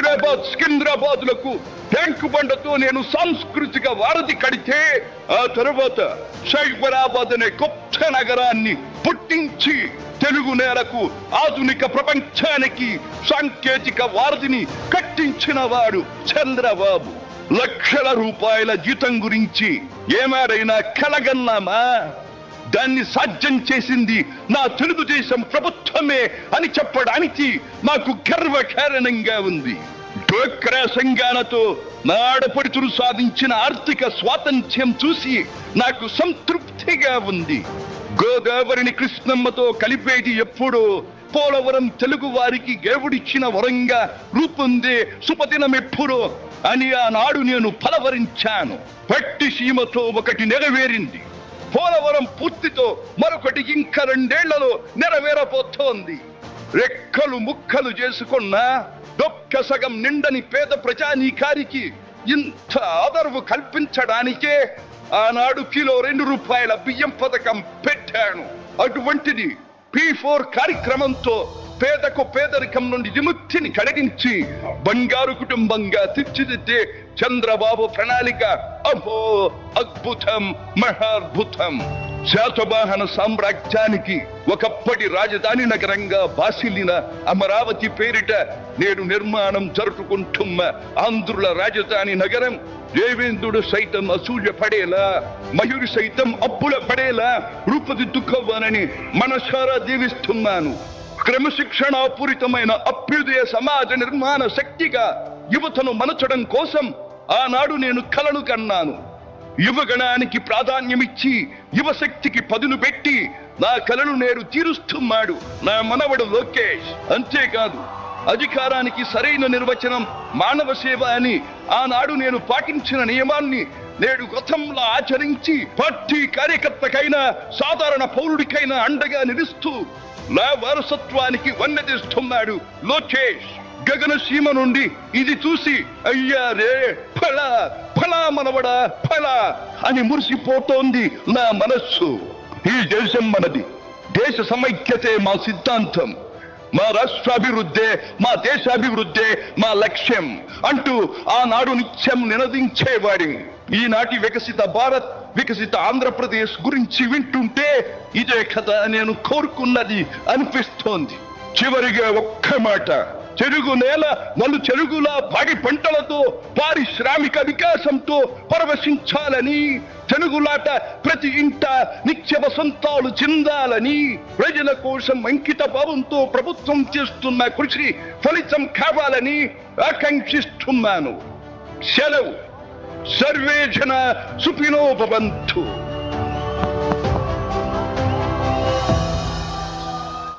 వజీరాబాద్ సికింద్రాబాద్ లకు ట్యాంకు బండతో నేను సాంస్కృతిక వారధి కడితే, ఆ తర్వాత సైబరాబాద్ అనే కొత్త నగరాన్ని పుట్టించి తెలుగు నేలకు ఆధునిక ప్రపంచానికి సాంకేతిక వారధిని కట్టించిన వాడు చంద్రబాబు. లక్షల రూపాయల జీతం గురించి ఏమారైనా కలగన్నామా? దాన్ని సాధ్యం చేసింది నా తెలుగుదేశం ప్రభుత్వమే అని చెప్పడానికి మాకు గర్వకారణంగా ఉంది. డ్వాక్రా సంఘాలతో నా ఆడపడుచులు సాధించిన ఆర్థిక స్వాతంత్ర్యం చూసి నాకు సంతృప్తిగా ఉంది. గోదావరిని కృష్ణమ్మతో కలిపేది ఎప్పుడో పోలవరం తెలుగు వారికి దేవుడిచ్చిన వరంగా రూపొందే శుభదినం ఎప్పుడో అని ఆనాడు నేను పలవరించాను. పట్టి సీమతో ఒకటి నెరవేరింది. పోలవరం పూర్తితో మరొకటి ఇంకా 2 ఏళ్లలో నెరవేరబోతోంది. రెక్కలు ముక్కలు చేసుకున్న డొక్క సగం నిండని పేద ప్రజానీకారికి ఇంత ఆదరవు కల్పించడానికే ఆనాడు కిలో 2 రూపాయల బియ్యం పథకం పెట్టాను. అటువంటిది P4 కార్యక్రమంతో పేదకు పేదరికం నుండి విముక్తిని కలిగించి బంగారు కుటుంబంగా తీర్చిదిద్దే చంద్రబాబు ప్రణాళిక అహో అద్భుతం, మహాద్భుతం. శాతవాహన సామ్రాజ్యానికి ఒకప్పటి రాజధాని నగరంగా బాసిల్లిన అమరావతి పేరిట నేడు నిర్మాణం జరుపుకుంటున్న ఆంధ్రుల రాజధాని నగరం దేవేంద్రుడు సైతం అసూయ పడేలా, మయూరి సైతం అప్పుల పడేలా రూపుదిద్దుకోవాలని మనసారా దీవిస్తున్నాను. క్రమశిక్షణాపూరితమైన అభ్యుదయ సమాజ నిర్మాణ శక్తిగా యువతను మలచడం కోసం ఆనాడు నేను కలను కన్నాను. యువగణానికి ప్రాధాన్యమిచ్చి యువశక్తికి పదును పెట్టి నా కలను నేడు తీరుస్తున్నాడు నా మనవడు లోకేష్. అంతేకాదు, అధికారానికి సరైన నిర్వచనం మానవ సేవ అని ఆనాడు నేను పాటించిన నియమాన్ని నేడు గతంలో ఆచరించి పార్టీ కార్యకర్తకైనా సాధారణ పౌరుడికైనా అండగా నిలుస్తూ నా వారసత్వానికి వన్నెదిస్తున్నాడు లోకేష్. గగన సీమ నుండి ఇది చూసి అయ్యారే ఫలా ఫలా మనవడా ఫలా అని మురిసిపోతోంది నా మనస్సు. ఈ దేశం మనది, దేశ సమైక్యతే మా సిద్ధాంతం, మా రాష్ట్రాభివృద్ధే మా దేశాభివృద్ధే మా లక్ష్యం అంటూ ఆనాడు నిత్యం నినదించేవాడి. ఈనాటి వికసిత భారత్, వికసిత ఆంధ్రప్రదేశ్ గురించి వింటుంటే ఇదే కదా నేను కోరుకున్నది అనిపిస్తోంది. చివరిగా ఒక్క మాట, చెరుగు నేల వాళ్ళు చెరుగులా పాడి పంటలతో పారిశ్రామిక వికాసంతో పరవశించాలని, తెలుగులాట ప్రతి ఇంట నిత్య వసంతాలు చెందాలని, ప్రజల కోసం అంకిత భావంతో ప్రభుత్వం చేస్తున్న కృషి ఫలితం కావాలని ఆకాంక్షిస్తున్నాను. సెలవు. సర్వే జన సుఖినో భవంతు.